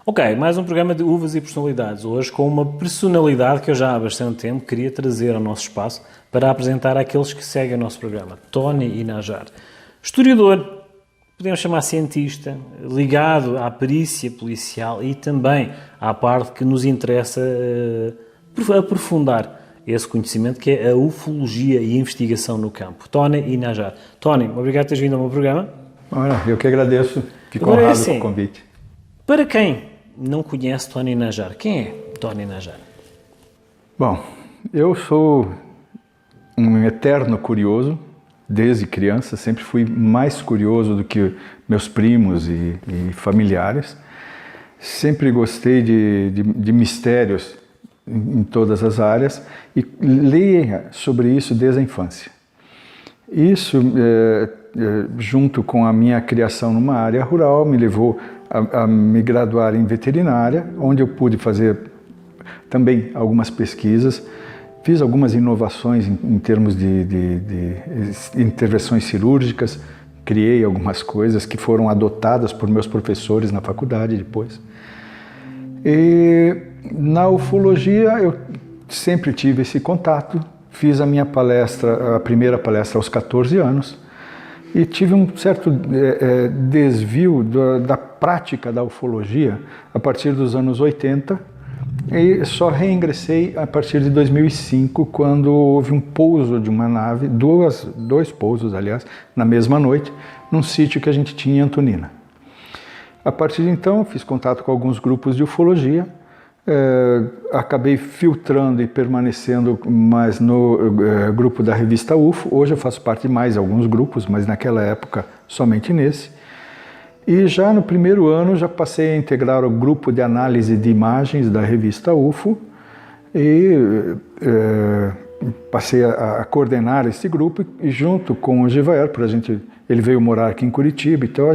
Ok, mais um programa de uvas e personalidades. Hoje com uma personalidade que eu já há bastante tempo queria trazer ao nosso espaço para apresentar àqueles que seguem o nosso programa. Tony Nájar. Historiador, podemos chamar cientista, ligado à perícia policial e também à parte que nos interessa aprofundar esse conhecimento, que é a ufologia e a investigação no campo. Tony Nájar. Tony, obrigado por teres vindo ao meu programa. Olha, eu que agradeço. Fico honrado com o convite. Para quem não conhece Tony Nájar, quem é Tony Nájar? Bom, eu sou um eterno curioso, desde criança, sempre fui mais curioso do que meus primos e familiares. Sempre gostei de mistérios em todas as áreas e leia sobre isso desde a infância. Isso, junto com a minha criação numa área rural, me levou a me graduar em veterinária, onde eu pude fazer também algumas pesquisas. Fiz algumas inovações em termos de intervenções cirúrgicas, criei algumas coisas que foram adotadas por meus professores na faculdade depois. E na ufologia eu sempre tive esse contato, fiz a minha palestra, a primeira palestra aos 14 anos, e tive um certo desvio da prática da ufologia a partir dos anos 80, e só reingressei a partir de 2005, quando houve um pouso de uma nave, dois pousos, aliás, na mesma noite, num sítio que a gente tinha em Antonina. A partir de então, fiz contato com alguns grupos de ufologia, acabei filtrando e permanecendo mais no grupo da revista UFO. Hoje eu faço parte de mais alguns grupos, mas naquela época somente nesse. E já no primeiro ano já passei a integrar o grupo de análise de imagens da revista UFO e passei a coordenar esse grupo, e junto com o Givaer, ele veio morar aqui em Curitiba, então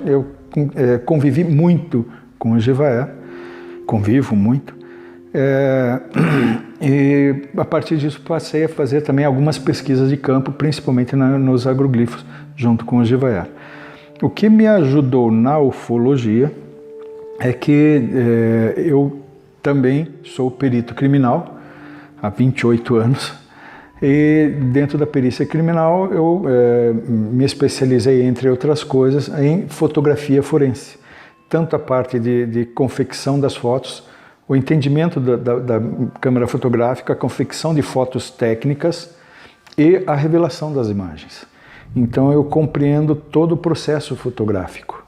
eu convivi muito com o Givaer, convivo muito, e a partir disso passei a fazer também algumas pesquisas de campo, principalmente nos agroglifos, junto com o Givaer. O que me ajudou na ufologia é que eu também sou perito criminal há 28 anos, e dentro da perícia criminal eu me especializei, entre outras coisas, em fotografia forense. Tanto a parte de confecção das fotos, o entendimento da câmera fotográfica, a confecção de fotos técnicas e a revelação das imagens. Então eu compreendo todo o processo fotográfico.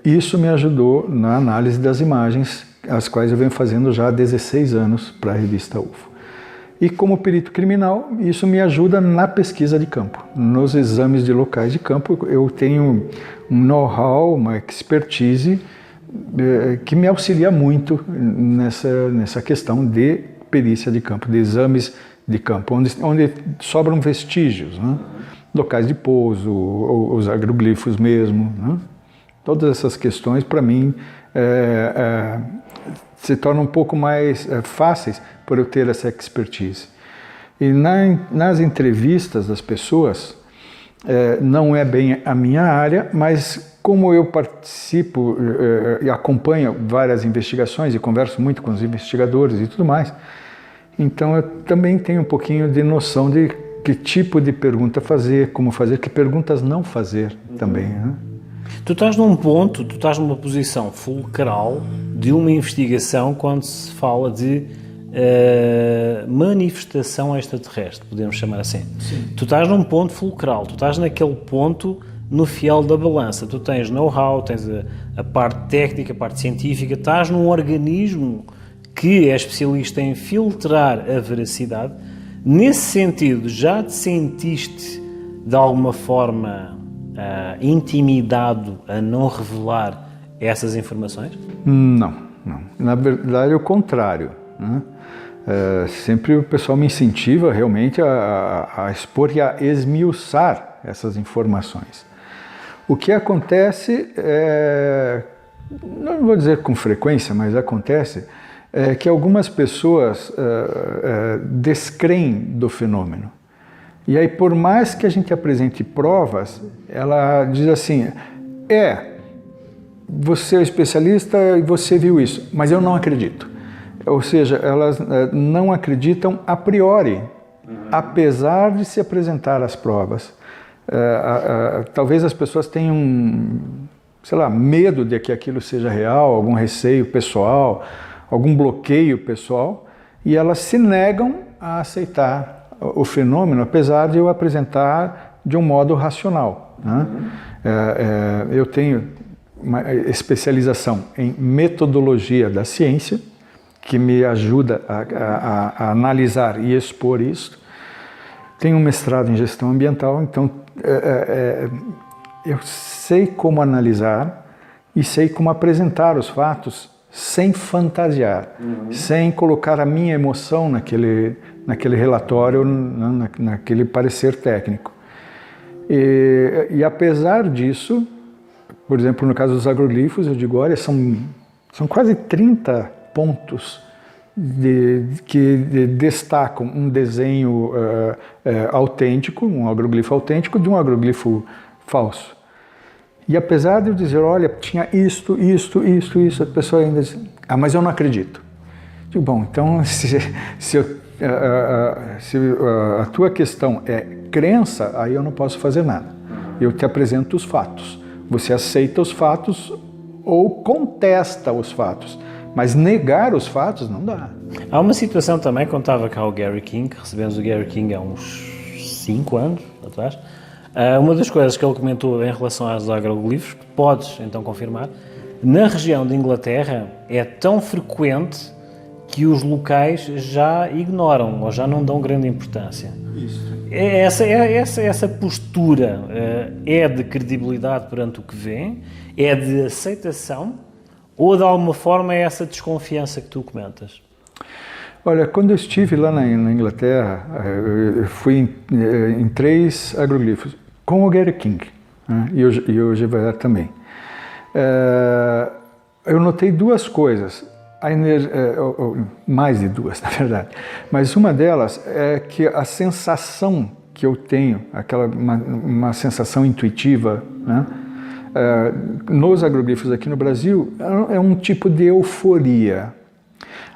Isso me ajudou na análise das imagens, as quais eu venho fazendo já há 16 anos para a revista UFO. E como perito criminal, isso me ajuda na pesquisa de campo. Nos exames de locais de campo, eu tenho um know-how, uma expertise que me auxilia muito nessa questão de perícia de campo, de exames de campo, onde sobram vestígios, né? Locais de pouso, os agroglifos mesmo, né? Todas essas questões, para mim, se tornam um pouco mais fáceis por eu ter essa expertise. E nas entrevistas das pessoas, não é bem a minha área, mas como eu participo e acompanho várias investigações e converso muito com os investigadores e tudo mais, então eu também tenho um pouquinho de noção de que tipo de pergunta fazer, como fazer, que perguntas não fazer também, né? Tu estás num ponto, tu estás numa posição fulcral de uma investigação quando se fala de manifestação extraterrestre, podemos chamar assim. Sim. Tu estás num ponto fulcral, tu estás naquele ponto no fiel da balança, tu tens know-how, tens a parte técnica, a parte científica, estás num organismo que é especialista em filtrar a veracidade. Nesse sentido, já te sentiste de alguma forma intimidado a não revelar essas informações? Não. Na verdade é o contrário, né? Sempre o pessoal me incentiva realmente a expor e a esmiuçar essas informações. O que acontece, não vou dizer com frequência, mas acontece, que algumas pessoas descreem do fenômeno. E aí, por mais que a gente apresente provas, ela diz assim, você é especialista e você viu isso, mas eu não acredito. Ou seja, elas não acreditam a priori, apesar de se apresentar as provas. Talvez as pessoas tenham, sei lá, medo de que aquilo seja real, algum receio pessoal, algum bloqueio pessoal, e elas se negam a aceitar o fenômeno, apesar de eu apresentar de um modo racional, né? Eu tenho uma especialização em metodologia da ciência, que me ajuda a analisar e expor isso. Tenho um mestrado em gestão ambiental, então eu sei como analisar e sei como apresentar os fatos sem fantasiar, sem colocar a minha emoção naquele relatório, naquele parecer técnico. E apesar disso, por exemplo, no caso dos agroglifos, eu digo, olha, são quase 30 pontos que destacam um desenho autêntico, um agroglifo autêntico, de um agroglifo falso. E apesar de eu dizer, olha, tinha isto, a pessoa ainda diz, mas eu não acredito. Digo, bom, então se a tua questão é crença, aí eu não posso fazer nada. Eu te apresento os fatos. Você aceita os fatos ou contesta os fatos. Mas negar os fatos não dá. Há uma situação também, quando estava cá o Gary King, recebemos o Gary King há uns 5 anos atrás, uma das coisas que ele comentou em relação aos agroglifos, que podes então confirmar, na região de Inglaterra é tão frequente que os locais já ignoram ou já não dão grande importância. Isso. Essa postura é de credibilidade perante o que vem, é de aceitação, ou de alguma forma é essa desconfiança que tu comentas? Olha, quando eu estive lá na Inglaterra, eu fui em 3 agroglifos, com o Gary King, né, e o Gevaert também. Eu notei 2 coisas, mais de 2 na verdade, mas uma delas é que a sensação que eu tenho, uma sensação intuitiva, né, nos agroglifos aqui no Brasil, é um tipo de euforia.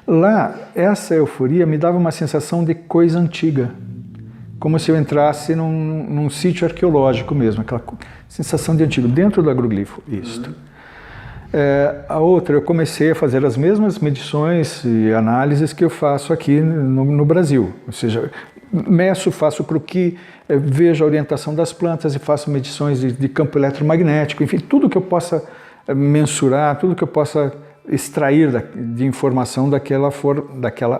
Lá, essa euforia me dava uma sensação de coisa antiga, como se eu entrasse num sítio arqueológico mesmo, aquela sensação de antigo, dentro do agroglifo, isto. A outra, eu comecei a fazer as mesmas medições e análises que eu faço aqui no Brasil, ou seja, meço, faço croquis, vejo a orientação das plantas e faço medições de campo eletromagnético, enfim, tudo que eu possa mensurar, tudo que eu possa extrair de informação daquela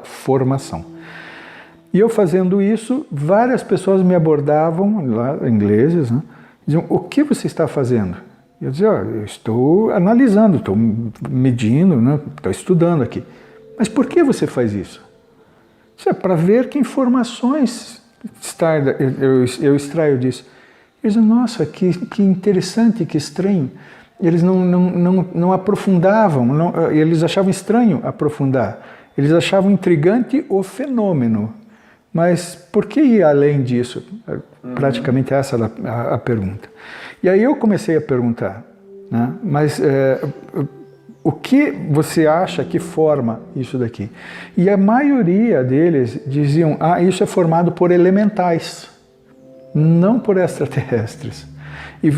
formação. E eu fazendo isso, várias pessoas me abordavam, lá, ingleses, né, diziam, o que você está fazendo? Eu dizia, eu estou analisando, estou medindo, né, estou estudando aqui. Mas por que você faz isso? Isso é para ver que informações eu extraio disso. Eles dizem, nossa, que interessante, que estranho. Eles não aprofundavam, eles achavam estranho aprofundar. Eles achavam intrigante o fenômeno. Mas por que ir além disso? Praticamente essa era a pergunta. E aí eu comecei a perguntar, né? Mas o que você acha que forma isso daqui? E a maioria deles diziam, isso é formado por elementais, não por extraterrestres. E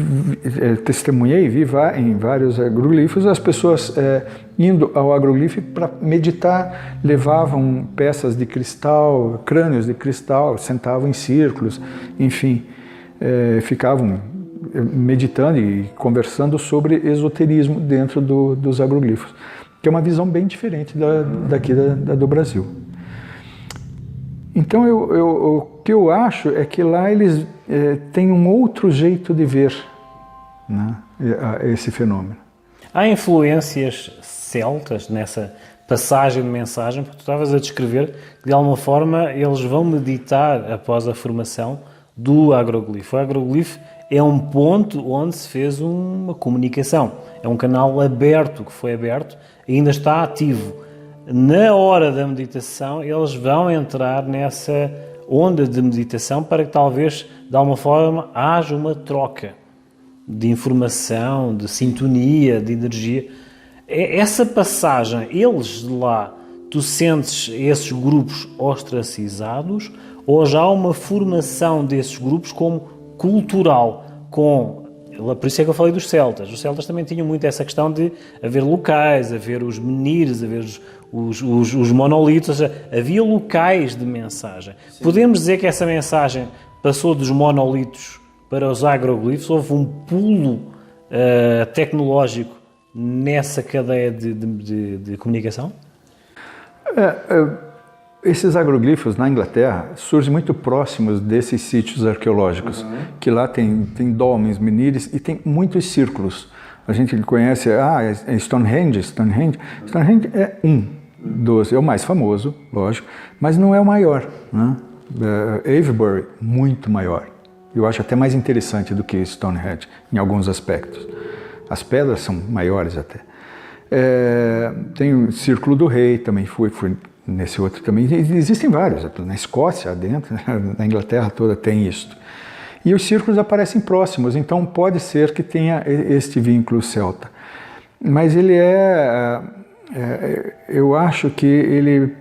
testemunhei, vi em vários agroglifos, as pessoas indo ao agroglifo para meditar, levavam peças de cristal, crânios de cristal, sentavam em círculos, enfim, ficavam meditando e conversando sobre esoterismo dentro dos agroglifos, que é uma visão bem diferente daqui do Brasil. Então, o que eu acho é que lá eles têm um outro jeito de ver, né, esse fenômeno. Há influências celtas nessa passagem de mensagem, porque tu estavas a descrever que de alguma forma eles vão meditar após a formação do agroglifo. O agroglifo é um ponto onde se fez uma comunicação, é um canal aberto, que foi aberto e ainda está ativo. Na hora da meditação, eles vão entrar nessa onda de meditação para que talvez, de alguma forma, haja uma troca. de informação, de sintonia, de energia. Essa passagem, eles lá, tu sentes esses grupos ostracizados ou já há uma formação desses grupos como cultural, por isso é que eu falei dos celtas. Os celtas também tinham muito essa questão de haver locais, haver os menires, haver os monolitos, ou seja, havia locais de mensagem. Sim. Podemos dizer que essa mensagem passou dos monolitos para os agroglifos, houve um pulo tecnológico nessa cadeia de comunicação? Esses agroglifos na Inglaterra surgem muito próximos desses sítios arqueológicos, que lá tem dólmens, menires e tem muitos círculos. A gente conhece, Stonehenge. Stonehenge é é o mais famoso, lógico, mas não é o maior, né? Avebury, muito maior. Eu acho até mais interessante do que Stonehenge, em alguns aspectos. As pedras são maiores até. Tem o Círculo do Rei, também fui nesse outro também. Existem vários, na Escócia, dentro, na Inglaterra toda tem isso. E os círculos aparecem próximos, então pode ser que tenha este vínculo celta. Mas ele eu acho que ele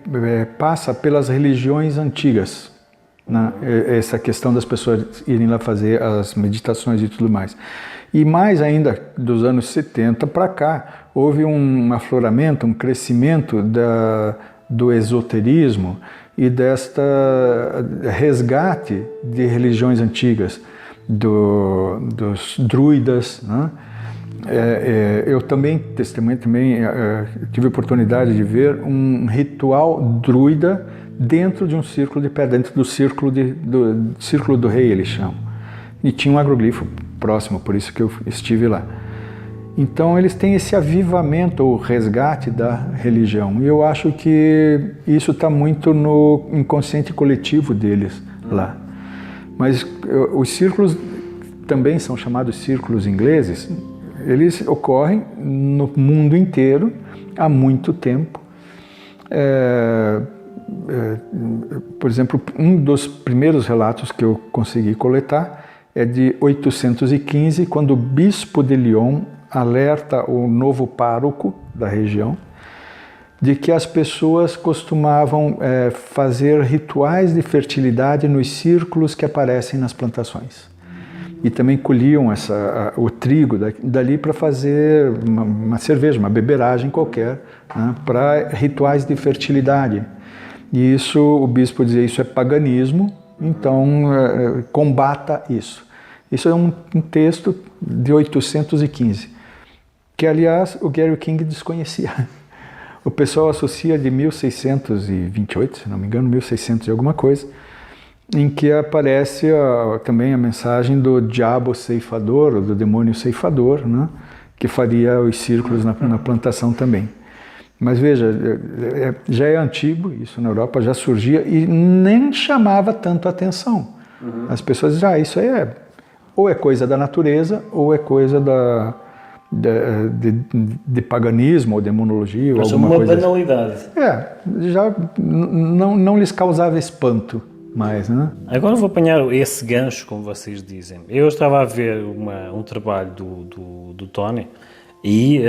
passa pelas religiões antigas, né? Essa questão das pessoas irem lá fazer as meditações e tudo mais. E mais ainda, dos anos 70 para cá, houve um afloramento, um crescimento do esoterismo e desta resgate de religiões antigas, dos druidas, né? Eu também tive a oportunidade de ver um ritual druida dentro de um círculo de pedra, dentro do círculo do rei, eles chamam. E tinha um agroglifo próximo, por isso que eu estive lá. Então eles têm esse avivamento ou resgate da religião. E eu acho que isso está muito no inconsciente coletivo deles lá. Mas os círculos também são chamados círculos ingleses. Eles ocorrem no mundo inteiro há muito tempo. Por exemplo, um dos primeiros relatos que eu consegui coletar é de 815, quando o bispo de Lyon alerta o novo pároco da região de que as pessoas costumavam fazer rituais de fertilidade nos círculos que aparecem nas plantações. E também colhiam o trigo dali para fazer uma cerveja, uma beberagem qualquer, né, para rituais de fertilidade. E isso, o bispo dizia, isso é paganismo, então combata isso. Isso é um texto de 815. Que, aliás, o Gary King desconhecia. O pessoal associa de 1628, se não me engano, 1600 e alguma coisa, em que aparece também a mensagem do diabo ceifador, ou do demônio ceifador, né, que faria os círculos na plantação também. Mas veja, já é antigo, isso na Europa já surgia e nem chamava tanto a atenção. As pessoas dizem, isso aí ou é coisa da natureza, ou é coisa de paganismo ou demonologia. Mas ou alguma coisa. Uma banalidade. Já não lhes causava espanto mais, né? Agora vou apanhar esse gancho, como vocês dizem. Eu estava a ver um trabalho do Tony e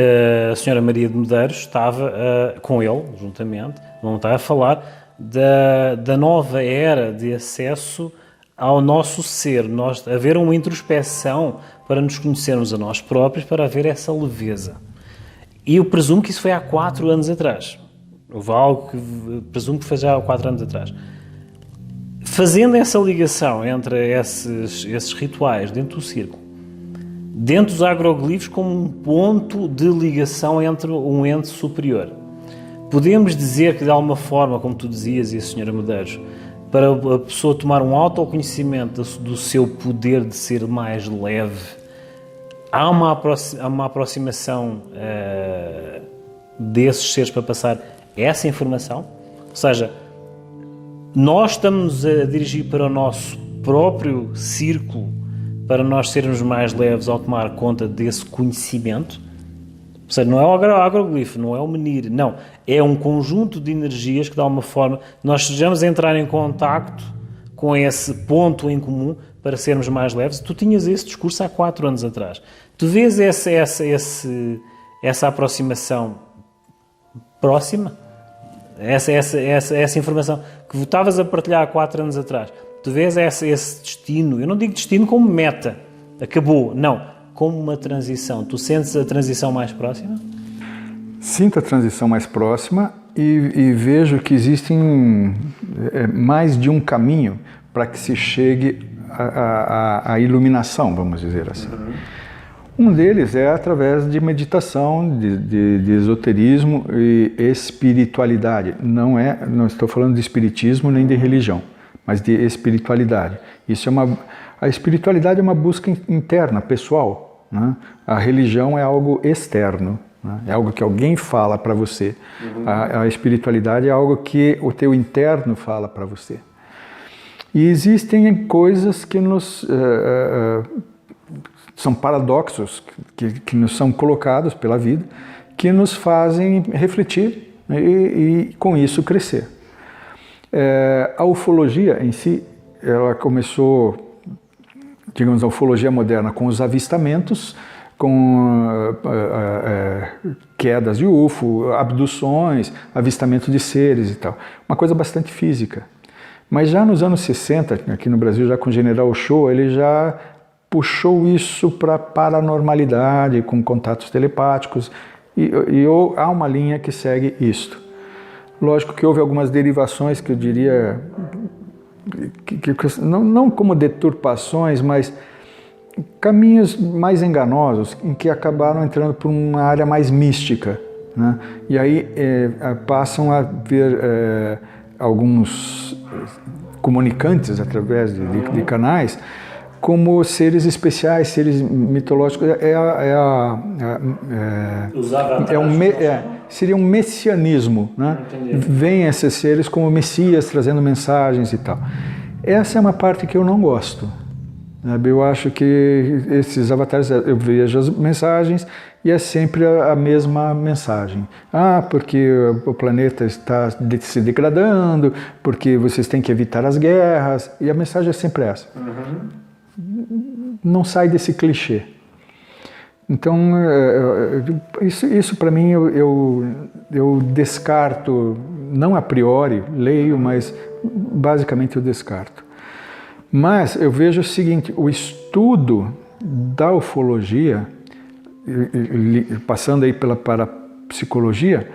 a senhora Maria de Medeiros estava com ele, juntamente, vão estar a falar da nova era de acesso ao nosso ser, haver uma introspeção para nos conhecermos a nós próprios, para haver essa leveza. E eu presumo que isso foi há 4 anos atrás. Houve algo que presumo que foi já há 4 anos atrás. Fazendo essa ligação entre esses rituais dentro do círculo, dentro dos agroglifos como um ponto de ligação entre um ente superior, podemos dizer que de alguma forma, como tu dizias e a senhora Medeiros, para a pessoa tomar um autoconhecimento do seu poder de ser mais leve, há uma aproximação desses seres para passar essa informação? Ou seja, nós estamos a dirigir para o nosso próprio círculo para nós sermos mais leves ao tomar conta desse conhecimento? Ou seja, não é o agroglifo, não é o menir, não. É um conjunto de energias que, de alguma forma, nós estejamos a entrar em contacto com esse ponto em comum para sermos mais leves. Tu tinhas esse discurso há 4 anos atrás. Tu vês essa aproximação próxima? Essa informação que estavas a partilhar há 4 anos atrás. Tu vês esse destino, eu não digo destino como meta, acabou, não, como uma transição. Tu sentes a transição mais próxima? Sinto a transição mais próxima e vejo que existem mais de um caminho para que se chegue à iluminação, vamos dizer assim. Um deles é através de meditação, de esoterismo e espiritualidade. Não estou falando de espiritismo nem de religião, mas de espiritualidade. A espiritualidade é uma busca interna, pessoal, né? A religião é algo externo, né? É algo que alguém fala para você. A espiritualidade é algo que o teu interno fala para você. E existem coisas que são paradoxos que nos são colocados pela vida, que nos fazem refletir, né, e com isso crescer. A ufologia em si, ela começou, digamos, a ufologia moderna com os avistamentos, com quedas de UFO, abduções, avistamento de seres e tal. Uma coisa bastante física. Mas já nos anos 60, aqui no Brasil, já com o General Ochoa, ele já puxou isso para a paranormalidade, com contatos telepáticos, e há uma linha que segue isto. Lógico que houve algumas derivações que eu diria, não como deturpações, mas caminhos mais enganosos, em que acabaram entrando por uma área mais mística, né? E aí passam a ver alguns comunicantes através de canais como seres especiais, seres mitológicos. Seria um messianismo, né? Vêm esses seres como messias trazendo mensagens e tal. Essa é uma parte que eu não gosto. Eu acho que esses avatares, eu vejo as mensagens e é sempre a mesma mensagem. Porque o planeta está se degradando, porque vocês têm que evitar as guerras, e a mensagem é sempre essa. Não sai desse clichê. Então, isso para mim eu descarto, não a priori, leio, mas basicamente eu descarto. Mas eu vejo o seguinte, o estudo da ufologia, passando aí para a psicologia,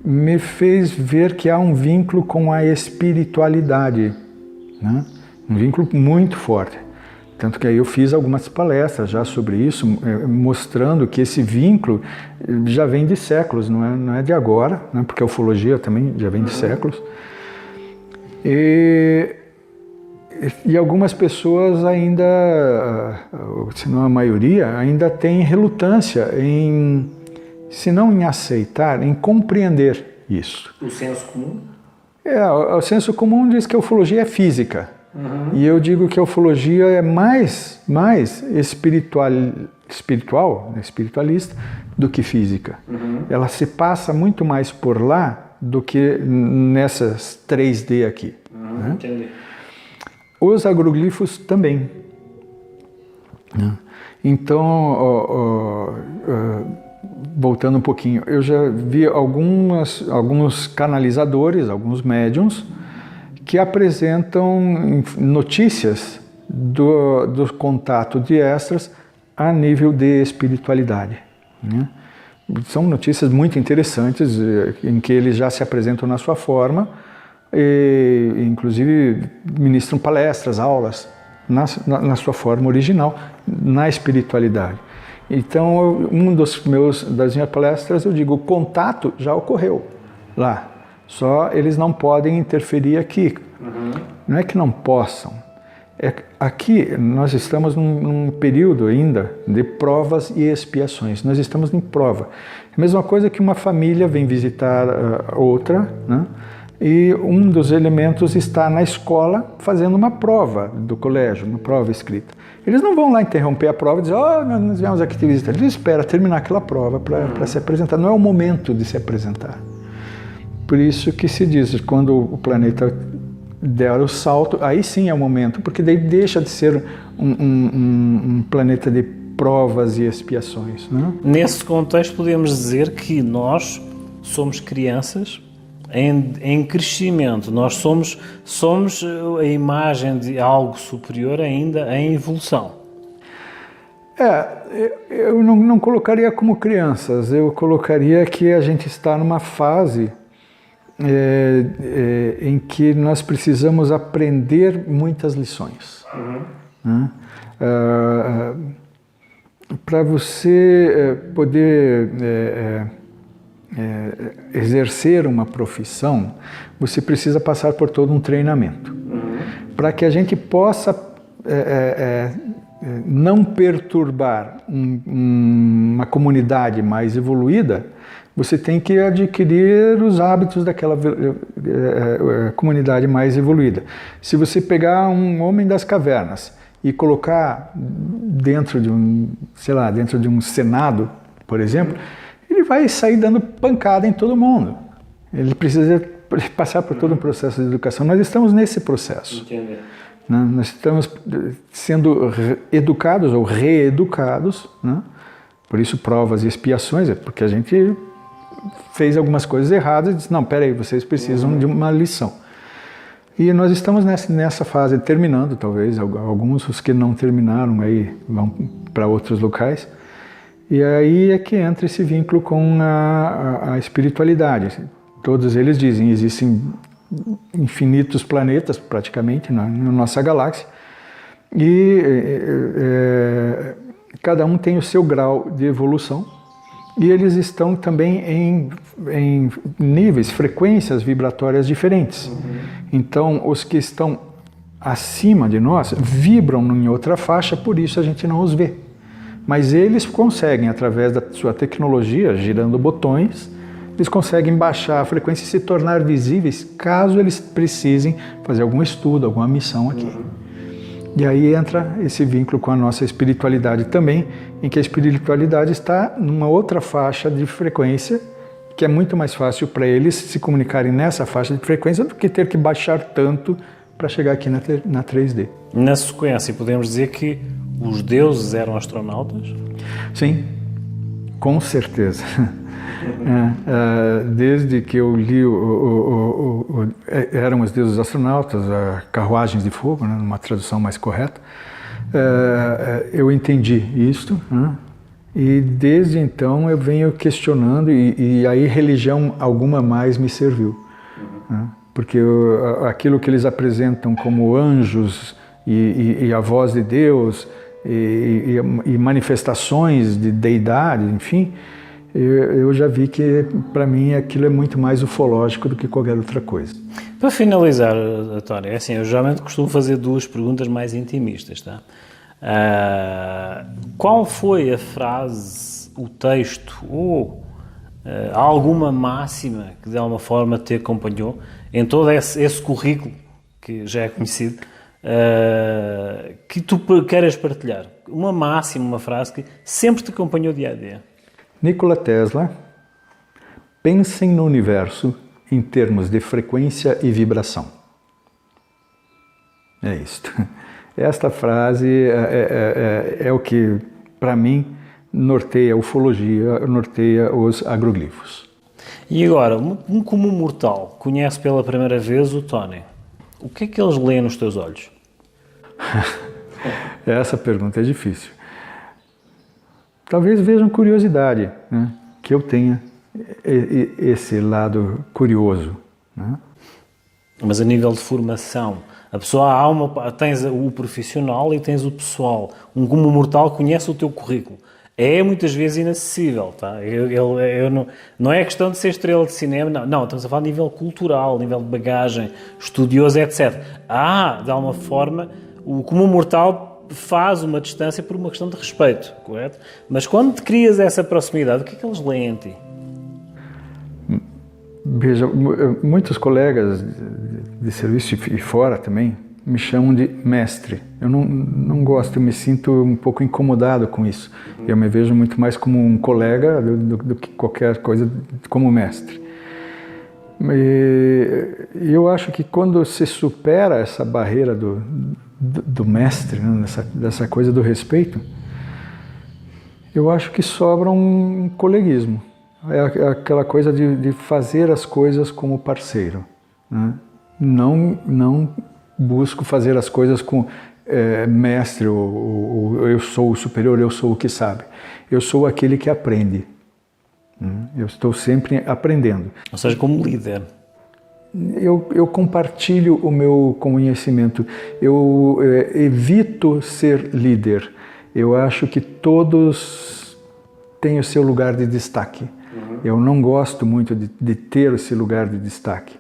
me fez ver que há um vínculo com a espiritualidade, né? Um vínculo muito forte. Tanto que aí eu fiz algumas palestras já sobre isso, mostrando que esse vínculo já vem de séculos, não é de agora, né? Porque a ufologia também já vem de séculos. E algumas pessoas ainda, se não a maioria, ainda tem relutância em, se não em aceitar, em compreender isso. O senso comum? O senso comum diz que a ufologia é física. E eu digo que a ufologia é mais espiritualista do que física. Ela se passa muito mais por lá do que nessas 3D aqui. Né? Entendi. Os agroglifos também. Então, voltando um pouquinho, eu já vi alguns canalizadores, alguns médiums, que apresentam notícias do contato de extras a nível de espiritualidade, né? São notícias muito interessantes, em que eles já se apresentam na sua forma, e inclusive ministram palestras, aulas, na sua forma original, na espiritualidade. Então, das minhas palestras, eu digo, o contato já ocorreu lá. Só eles não podem interferir aqui. Não é que não possam. Aqui nós estamos num período ainda de provas e expiações. Nós estamos em prova. É a mesma coisa que uma família vem visitar outra, né? E um dos elementos está na escola fazendo uma prova do colégio, uma prova escrita. Eles não vão lá interromper a prova e dizer, nós viemos aqui te visitar. Eles esperam terminar aquela prova para se apresentar. Não é o momento de se apresentar. Por isso que se diz, quando o planeta der o salto, aí sim é o momento, porque daí deixa de ser um planeta de provas e expiações, né? Nesse contexto podemos dizer que nós somos crianças em crescimento, nós somos a imagem de algo superior ainda em evolução. Eu não colocaria como crianças, eu colocaria que a gente está numa fase em que nós precisamos aprender muitas lições. Né? Para você poder exercer uma profissão, você precisa passar por todo um treinamento. Para que a gente possa não perturbar uma comunidade mais evoluída, você tem que adquirir os hábitos daquela comunidade mais evoluída. Se você pegar um homem das cavernas e colocar dentro de um senado, por exemplo, ele vai sair dando pancada em todo mundo. Ele precisa passar por todo um processo de educação. Nós estamos nesse processo. Entender. Nós estamos sendo educados ou reeducados, né? Por isso provas e expiações, porque a gente fez algumas coisas erradas e disse, não, peraí, vocês precisam de uma lição. E nós estamos nessa fase, terminando talvez, alguns os que não terminaram aí vão para outros locais, e aí é que entra esse vínculo com a espiritualidade. Todos eles dizem, existem infinitos planetas praticamente na nossa galáxia e cada um tem o seu grau de evolução e eles estão também em níveis, frequências vibratórias diferentes. Então os que estão acima de nós vibram em outra faixa, por isso a gente não os vê, mas eles conseguem, através da sua tecnologia, girando botões, eles conseguem baixar a frequência e se tornar visíveis caso eles precisem fazer algum estudo, alguma missão aqui. E aí entra esse vínculo com a nossa espiritualidade também, em que a espiritualidade está numa outra faixa de frequência, que é muito mais fácil para eles se comunicarem nessa faixa de frequência do que ter que baixar tanto para chegar aqui na 3D. Na sequência, podemos dizer que os deuses eram astronautas? Sim, com certeza. Desde que eu li eram os deuses astronautas, carruagens de fogo, né, numa tradução mais correta, eu entendi isto, né, e desde então eu venho questionando e aí religião alguma mais me serviu, né, porque aquilo que eles apresentam como anjos e a voz de Deus e manifestações de deidade, enfim, eu já vi que, para mim, aquilo é muito mais ufológico do que qualquer outra coisa. Para finalizar, António, é assim, eu geralmente costumo fazer duas perguntas mais intimistas, tá? Qual foi a frase, o texto ou alguma máxima que de alguma forma te acompanhou em todo esse currículo, que já é conhecido, que tu queiras partilhar? Uma máxima, uma frase que sempre te acompanhou dia a dia. Nikola Tesla, pensem no universo em termos de frequência e vibração. É isto. Esta frase é o que, para mim, norteia a ufologia, norteia os agroglifos. E agora, um comum mortal conhece pela primeira vez o Tony. O que é que eles leem nos teus olhos? Essa pergunta é difícil. Talvez vejam curiosidade, né? Que eu tenha esse lado curioso, né? Mas a nível de formação, a pessoa tens o profissional e tens o pessoal. Um comum mortal conhece o teu currículo. É muitas vezes inacessível, tá? Não é questão de ser estrela de cinema, não, estamos a falar de nível cultural, nível de bagagem, estudioso, etc. De alguma forma, o comum mortal faz uma distância por uma questão de respeito, correto? Mas quando te crias essa proximidade, o que é que eles leem em ti? Veja, muitos colegas de serviço e fora também me chamam de mestre. Eu não gosto, eu me sinto um pouco incomodado com isso. Eu me vejo muito mais como um colega do que qualquer coisa como mestre. E eu acho que quando se supera essa barreira do mestre, né, dessa coisa do respeito, eu acho que sobra um coleguismo. É aquela coisa de fazer as coisas como parceiro, né? Não busco fazer as coisas com mestre, ou eu sou o superior, eu sou o que sabe. Eu sou aquele que aprende. Eu estou sempre aprendendo. Ou seja, como líder. Eu compartilho o meu conhecimento. Eu evito ser líder. Eu acho que todos têm o seu lugar de destaque. Eu não gosto muito de ter esse lugar de destaque.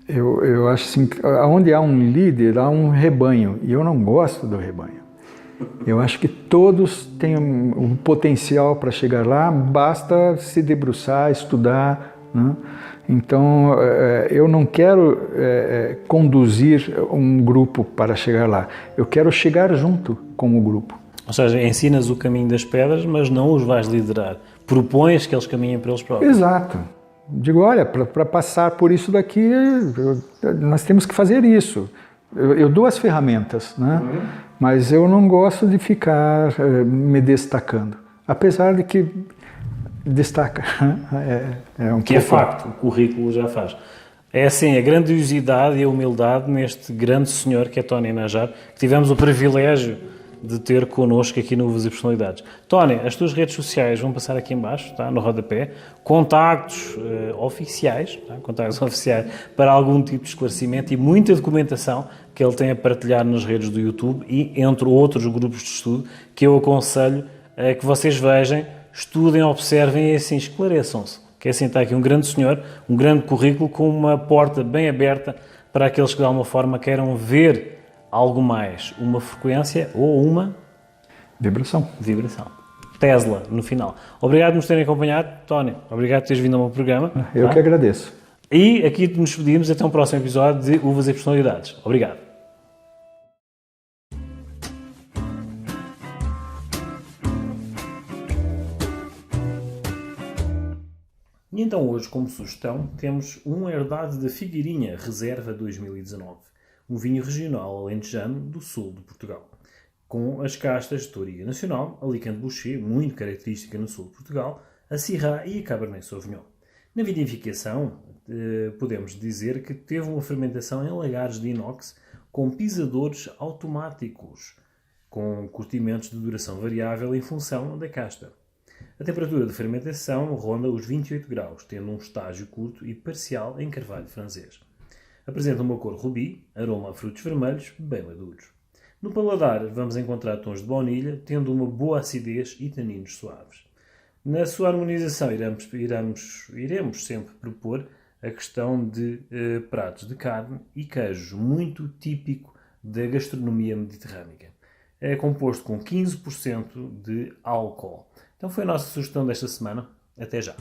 Eu acho assim, onde há um líder, há um rebanho. E eu não gosto do rebanho. Eu acho que todos têm um potencial para chegar lá, basta se debruçar, estudar, né? Então, eu não quero conduzir um grupo para chegar lá. Eu quero chegar junto com o grupo. Ou seja, ensinas o caminho das pedras, mas não os vais liderar. Propões que eles caminhem para eles próprios. Exato. Digo, olha, para passar por isso daqui, nós temos que fazer isso. Eu dou as ferramentas, né? Mas eu não gosto de ficar me destacando. Apesar de que destaca. Que é facto, o currículo já faz. É assim, a grandiosidade e a humildade neste grande senhor que é Tony Najjar, que tivemos o privilégio de ter connosco aqui no Uvas e Personalidades. Tony, as tuas redes sociais vão passar aqui em baixo, tá, no rodapé. Contactos oficiais, tá, contactos oficiais para algum tipo de esclarecimento e muita documentação que ele tem a partilhar nas redes do YouTube e entre outros grupos de estudo que eu aconselho que vocês vejam, estudem, observem e assim esclareçam-se. Que assim está aqui um grande senhor, um grande currículo com uma porta bem aberta para aqueles que de alguma forma queiram ver algo mais, uma frequência ou uma vibração. Tesla, no final. Obrigado por nos terem acompanhado. Tony, obrigado por teres vindo ao meu programa. Eu que agradeço. E aqui nos despedimos até um próximo episódio de Uvas e Personalidades. Obrigado. E então hoje, como sugestão, temos um herdade da Figueirinha Reserva 2019, um vinho regional alentejano do sul de Portugal, com as castas de Touriga Nacional, Alicante Bouschet, muito característica no sul de Portugal, a Syrah e a Cabernet Sauvignon. Na vinificação, podemos dizer que teve uma fermentação em lagares de inox com pisadores automáticos, com curtimentos de duração variável em função da casta. A temperatura de fermentação ronda os 28 graus, tendo um estágio curto e parcial em carvalho francês. Apresenta uma cor rubi, aroma a frutos vermelhos, bem maduros. No paladar vamos encontrar tons de baunilha, tendo uma boa acidez e taninos suaves. Na sua harmonização iremos sempre propor a questão de pratos de carne e queijo, muito típico da gastronomia mediterrânica. É composto com 15% de álcool. Então foi a nossa sugestão desta semana. Até já!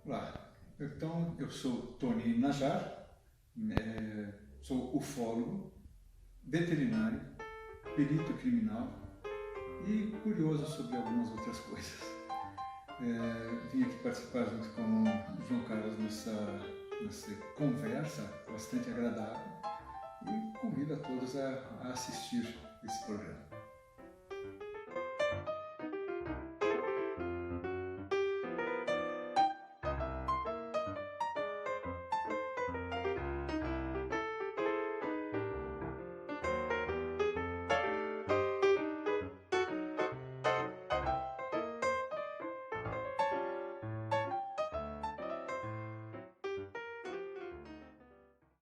Olá, então eu sou Tony Najjar, sou ufólogo, veterinário, perito criminal e curioso sobre algumas outras coisas. Vim aqui participar junto com o João Carlos nessa conversa bastante agradável e convido a todos a assistir esse programa.